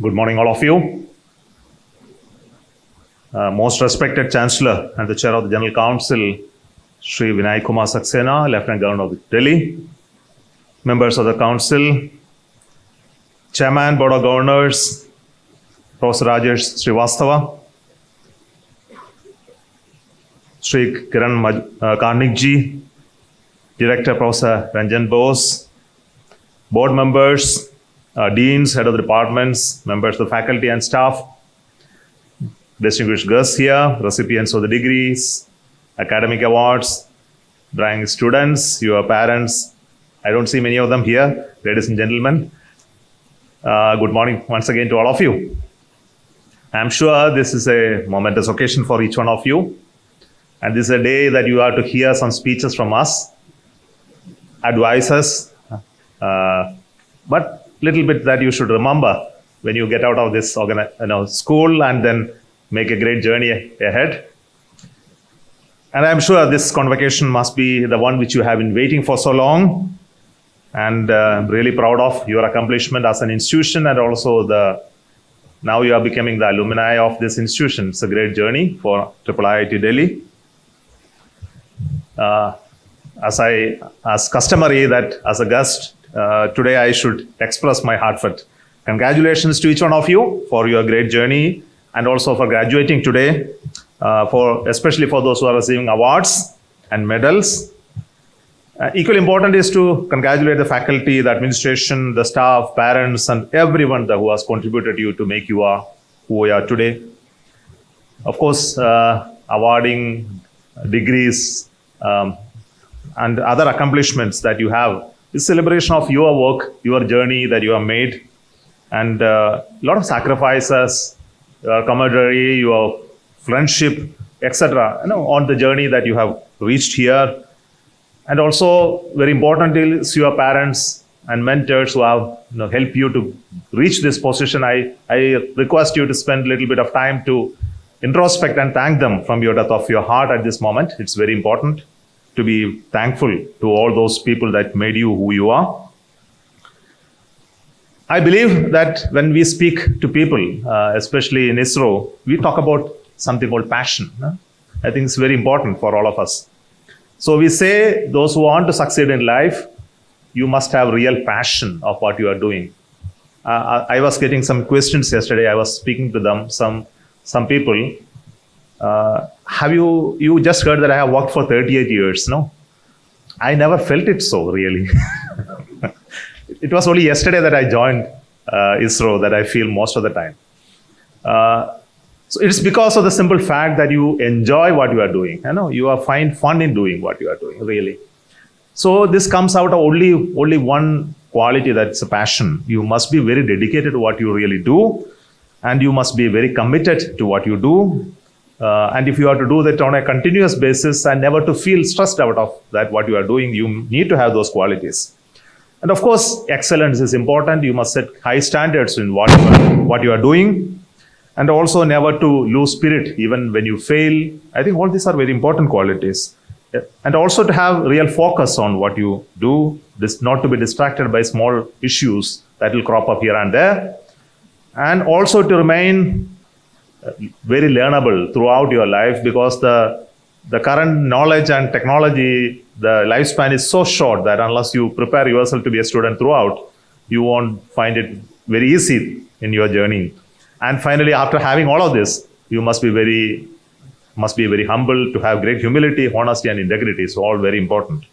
Good morning, all of you. Most respected Chancellor and the Chair of the General Council, Shri Vinay Kumar Saxena, Lieutenant Governor of Delhi, members of the Council, Chairman, Board of Governors, Professor Rajesh Srivastava, Shri Kiran Karnikji, Director Professor Ranjan Bose, Board members, Deans, Head of the Departments, members of the faculty and staff, distinguished guests here, recipients of the degrees, academic awards, drawing students, your parents. I don't see many of them here, ladies and gentlemen. Good morning once again to all of you. I'm sure this is a momentous occasion for each one of you. And this is a day that you are to hear some speeches from us, advices, but little bit that you should remember when you get out of this school and then make a great journey ahead. And I'm sure this convocation must be the one which you have been waiting for so long. And I'm really proud of your accomplishment as an institution, and also now you are becoming the alumni of this institution. It's a great journey for IIIT-Delhi. As customary that as a guest, today I should express my heartfelt congratulations to each one of you for your great journey and also for graduating today, especially for those who are receiving awards and medals. Equally important is to congratulate the faculty, the administration, the staff, parents, and everyone who has contributed to you to make you who you are today. Of course, awarding degrees and other accomplishments that you have is celebration of your work, your journey that you have made, and a lot of sacrifices, your camaraderie, your friendship, etc. On the journey that you have reached here. And also very important is your parents and mentors who have helped you to reach this position. I request you to spend a little bit of time to introspect and thank them from your depth of your heart at this moment. It's very important to be thankful to all those people that made you who you are. I believe that when we speak to people, especially in ISRO, we talk about something called passion. I think it's very important for all of us. So we say those who want to succeed in life, you must have real passion of what you are doing. I was getting some questions yesterday. I was speaking to them, some people. Have you just heard that I have worked for 38 years, no? I never felt it so, really. It was only yesterday that I joined ISRO that I feel most of the time. So it's because of the simple fact that you enjoy what you are doing. You find fun in doing what you are doing, really. So this comes out of only one quality, that's a passion. You must be very dedicated to what you really do, and you must be very committed to what you do. And if you are to do that on a continuous basis and never to feel stressed out of that what you are doing, you need to have those qualities. And of course, excellence is important. You must set high standards in what you are doing, and also never to lose spirit even when you fail. I think all these are very important qualities. And also to have real focus on what you do, not to be distracted by small issues that will crop up here and there. And also to remain very learnable throughout your life, because the current knowledge and technology, the lifespan is so short that unless you prepare yourself to be a student throughout, you won't find it very easy in your journey. And finally, after having all of this, you must be very humble, to have great humility, honesty, and integrity. So all very important.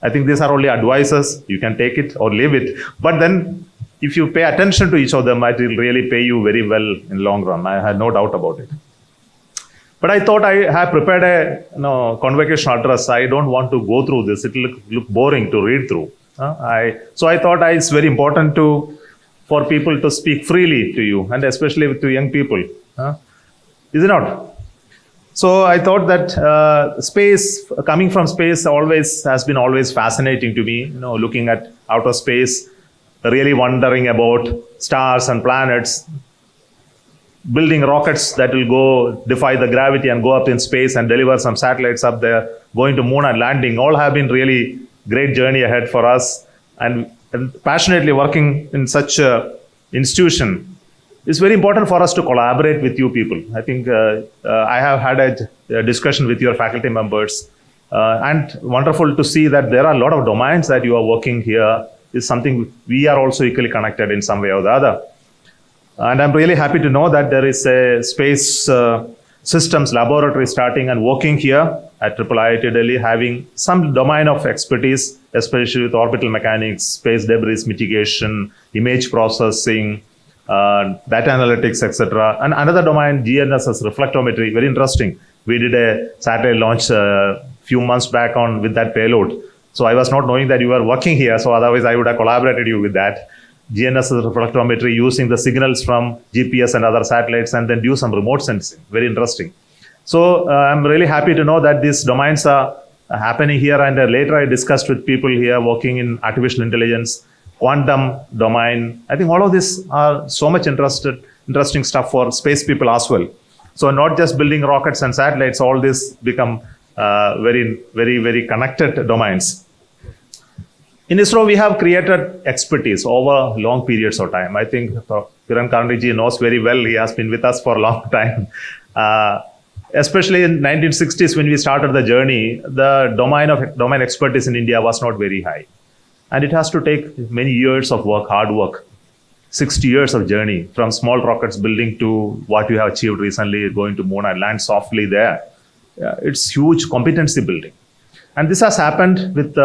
I think these are only advices. You can take it or leave it. But then if you pay attention to each of them, it will really pay you very well in long run. I had no doubt about it. But I thought I have prepared a convocation address. I don't want to go through this. It will look boring to read through. So I thought it's very important for people to speak freely to you, and especially to young people. Is it not? So I thought that coming from space has been always fascinating to me. Looking at outer space, really wondering about stars and planets, building rockets that will go defy the gravity and go up in space and deliver some satellites up there, going to moon and landing, all have been really great journey ahead for us. And passionately working in such an institution it's very important for us to collaborate with you people. I think I have had a discussion with your faculty members, and wonderful to see that there are a lot of domains that you are working here. Is something we are also equally connected in some way or the other. And I'm really happy to know that there is a space systems laboratory starting and working here at IIIT-Delhi, having some domain of expertise, especially with orbital mechanics, space debris mitigation, image processing, data analytics, etc. And another domain, GNSS reflectometry, very interesting. We did a satellite launch a few months back with that payload. So I was not knowing that you were working here, so otherwise I would have collaborated you with that. GNSS reflectometry, using the signals from GPS and other satellites and then do some remote sensing. Very interesting. So I'm really happy to know that these domains are happening here, and later I discussed with people here working in artificial intelligence, quantum domain. I think all of these are so much interesting stuff for space people as well. So not just building rockets and satellites, all this become very connected domains. In ISRO, we have created expertise over long periods of time. I think Kiran Karniji knows very well. He has been with us for a long time. Especially in 1960s, when we started the journey, the domain expertise in India was not very high. And it has to take many years of work, hard work, 60 years of journey, from small rockets building to what you have achieved recently, going to moon and land softly there. It's huge competency building. And this has happened with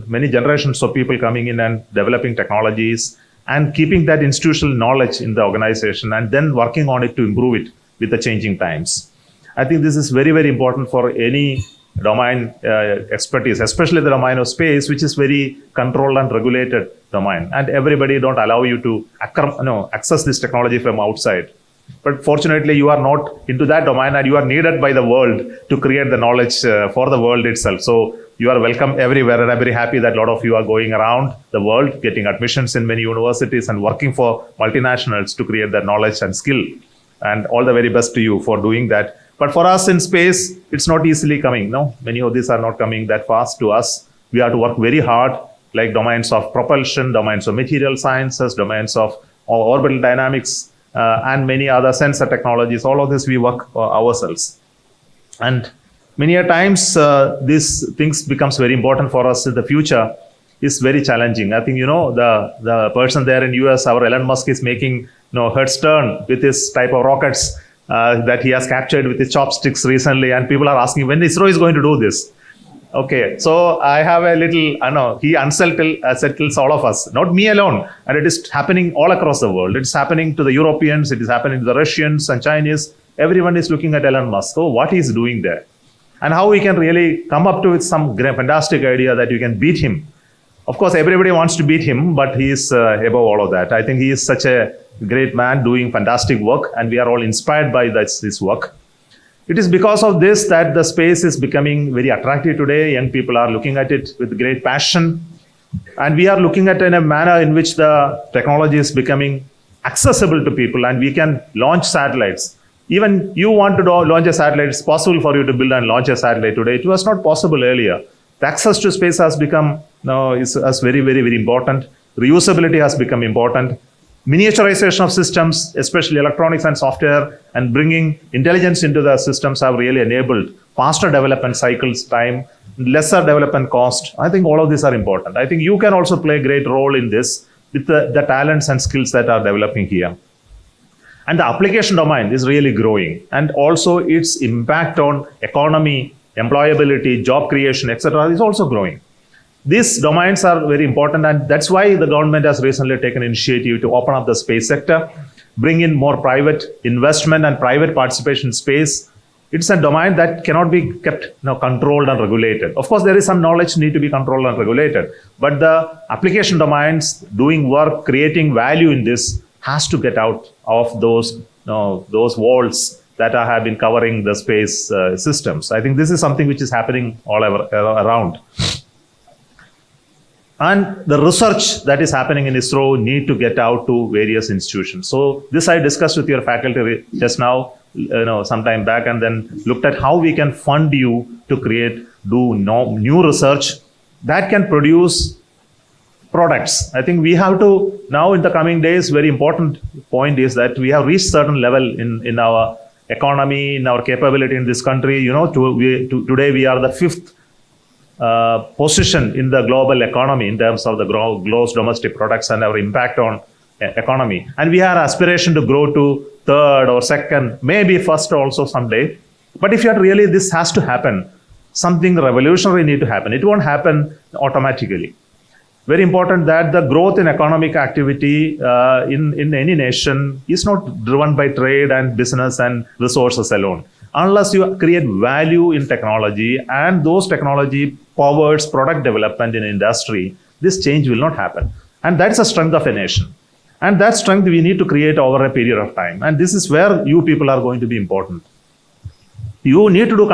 many generations of people coming in and developing technologies and keeping that institutional knowledge in the organization and then working on it to improve it with the changing times. I think this is very important for any domain expertise, especially the domain of space, which is very controlled and regulated domain. And everybody don't allow you to access this technology from outside. But fortunately, you are not into that domain, and you are needed by the world to create the knowledge for the world itself. So you are welcome everywhere, and I'm very happy that a lot of you are going around the world, getting admissions in many universities and working for multinationals to create that knowledge and skill. And all the very best to you for doing that. But for us in space, it's not easily coming. No, many of these are not coming that fast to us. We have to work very hard, like domains of propulsion, domains of material sciences, domains of orbital dynamics, and many other sensor technologies. All of this we work ourselves. And many a times these things becomes very important for us in the future. Is very challenging. I think the person there in US, our Elon Musk, is making heads turn with his type of rockets that he has captured with his chopsticks recently, and people are asking when ISRO is going to do this. Okay, so I have a little, he unsettles all of us, not me alone, and it is happening all across the world. It's happening to the Europeans, it is happening to the Russians and Chinese. Everyone is looking at Elon Musk. So what he's doing there, and how we can really come up with some fantastic idea that you can beat him. Of course, everybody wants to beat him, but he is above all of that. I think he is such a great man doing fantastic work, and we are all inspired by this work. It is because of this that the space is becoming very attractive today. Young people are looking at it with great passion, and we are looking at it in a manner in which the technology is becoming accessible to people, and we can launch satellites. Even you want to launch a satellite, it's possible for you to build and launch a satellite today. It was not possible earlier. The access to space has become is very important. Reusability has become important. Miniaturization of systems, especially electronics and software, and bringing intelligence into the systems have really enabled faster development cycles time, lesser development cost. I think all of these are important. I think you can also play a great role in this with the talents and skills that are developing here. And the application domain is really growing, and also its impact on economy, employability, job creation, etc. is also growing. These domains are very important, and that's why the government has recently taken initiative to open up the space sector, bring in more private investment and private participation in space. It's a domain that cannot be kept controlled and regulated. Of course, there is some knowledge need to be controlled and regulated, but the application domains, doing work, creating value in this has to get out of those walls that have been covering the space systems. I think this is something which is happening all around. And the research that is happening in ISRO need to get out to various institutions. So this I discussed with your faculty just now, some time back, and then looked at how we can fund you to do new research that can produce products. I think we have to now in the coming days, very important point is that we have reached certain level in our economy, in our capability in this country. Today we are the fifth position in the global economy in terms of the gross domestic products and our impact on economy. And we have aspiration to grow to third or second, maybe first also someday. But if you are really, this has to happen. Something revolutionary need to happen. It won't happen automatically. Very important that the growth in economic activity in any nation is not driven by trade and business and resources alone. Unless you create value in technology and those technology powers product development in industry, this change will not happen. And that's the strength of a nation. And that strength we need to create over a period of time. And this is where you people are going to be important. You need to do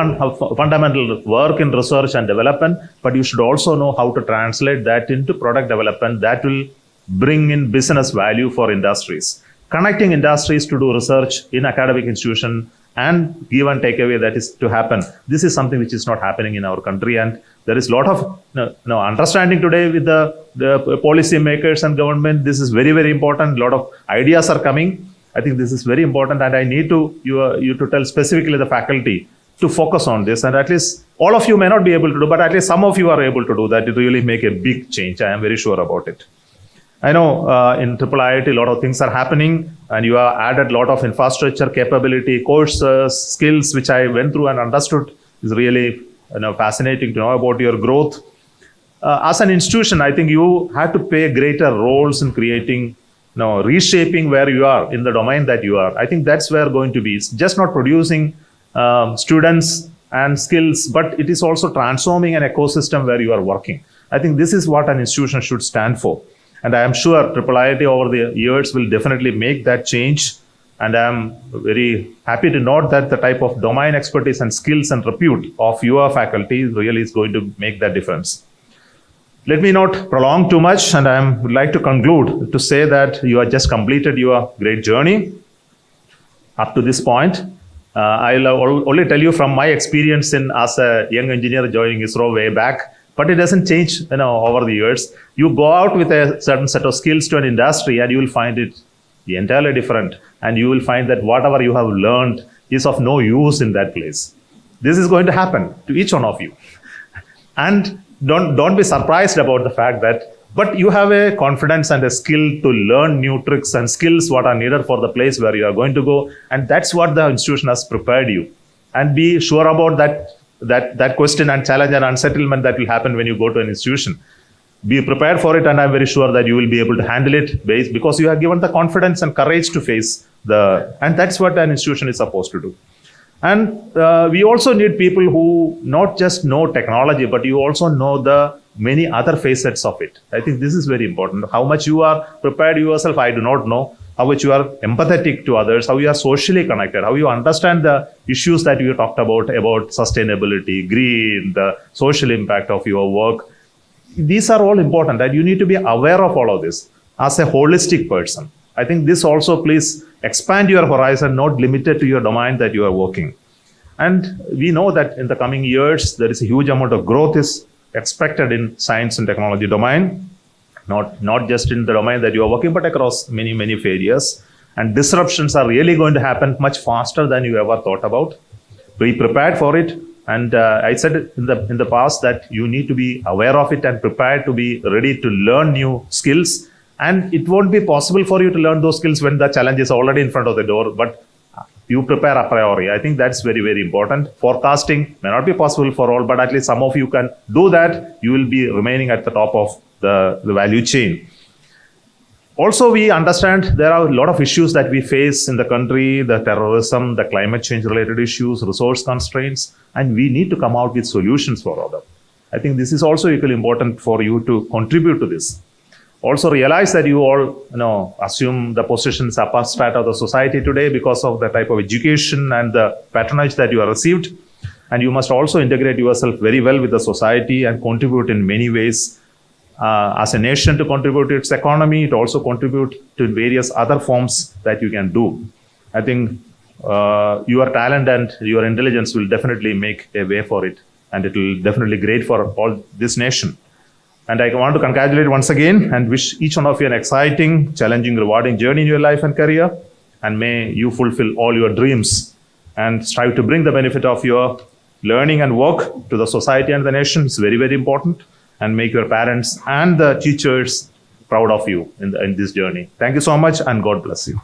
fundamental work in research and development, but you should also know how to translate that into product development that will bring in business value for industries. Connecting industries to do research in academic institution and give and take away that is to happen. This is something which is not happening in our country, and there is a lot of understanding today with the policy makers and government. This is very, very important. A lot of ideas are coming. I think this is very important, and I need you to tell specifically the faculty to focus on this. And at least all of you may not be able to do, but at least some of you are able to do that. It really make a big change. I am very sure about it. I know in IIIT, a lot of things are happening, and you have added a lot of infrastructure, capability, courses, skills, which I went through and understood. Is really fascinating to know about your growth. As an institution, I think you had to play greater roles in creating, reshaping where you are in the domain that you are. I think that's where going to be. It's just not producing students and skills, but it is also transforming an ecosystem where you are working. I think this is what an institution should stand for. And I am sure IIIT over the years will definitely make that change. And I am very happy to note that the type of domain expertise and skills and repute of your faculty really is going to make that difference. Let me not prolong too much, and I would like to conclude to say that you have just completed your great journey up to this point. I'll only tell you from my experience as a young engineer joining ISRO way back, but it doesn't change over the years. You go out with a certain set of skills to an industry and you will find it entirely different. And you will find that whatever you have learned is of no use in that place. This is going to happen to each one of you. And don't be surprised about the fact that, but you have a confidence and a skill to learn new tricks and skills what are needed for the place where you are going to go. And that's what the institution has prepared you. And be sure about that question and challenge and unsettlement that will happen when you go to an institution. Be prepared for it, and I'm very sure that you will be able to handle it because you have given the confidence and courage to face and that's what an institution is supposed to do. And we also need people who not just know technology, but you also know the many other facets of it. I think this is very important. How much you are prepared yourself, I do not know. How much you are empathetic to others, how you are socially connected, how you understand the issues that you talked about sustainability, green, the social impact of your work. These are all important, and you need to be aware of all of this as a holistic person. I think this also, please expand your horizon, not limited to your domain that you are working. And we know that in the coming years, there is a huge amount of growth is expected in science and technology domain. Not just in the domain that you are working, but across many, many areas. And disruptions are really going to happen much faster than you ever thought about. Be prepared for it. And I said in the past that you need to be aware of it and prepared to be ready to learn new skills. And it won't be possible for you to learn those skills when the challenge is already in front of the door. But you prepare a priori. I think that's very, very important. Forecasting may not be possible for all, but at least some of you can do that. You will be remaining at the top of the value chain. Also, we understand there are a lot of issues that we face in the country, the terrorism, the climate change related issues, resource constraints, and we need to come out with solutions for all of them. I think this is also equally important for you to contribute to this. Also realize that you all assume the positions upper strata of the society today because of the type of education and the patronage that you have received. And you must also integrate yourself very well with the society and contribute in many ways. As a nation to contribute to its economy, it also contribute to various other forms that you can do. I think your talent and your intelligence will definitely make a way for it, and it will definitely great for all this nation. And I want to congratulate once again and wish each one of you an exciting, challenging, rewarding journey in your life and career. And may you fulfill all your dreams and strive to bring the benefit of your learning and work to the society and the nation. It's very, very important. And make your parents and the teachers proud of you in this journey. Thank you so much, and God bless you.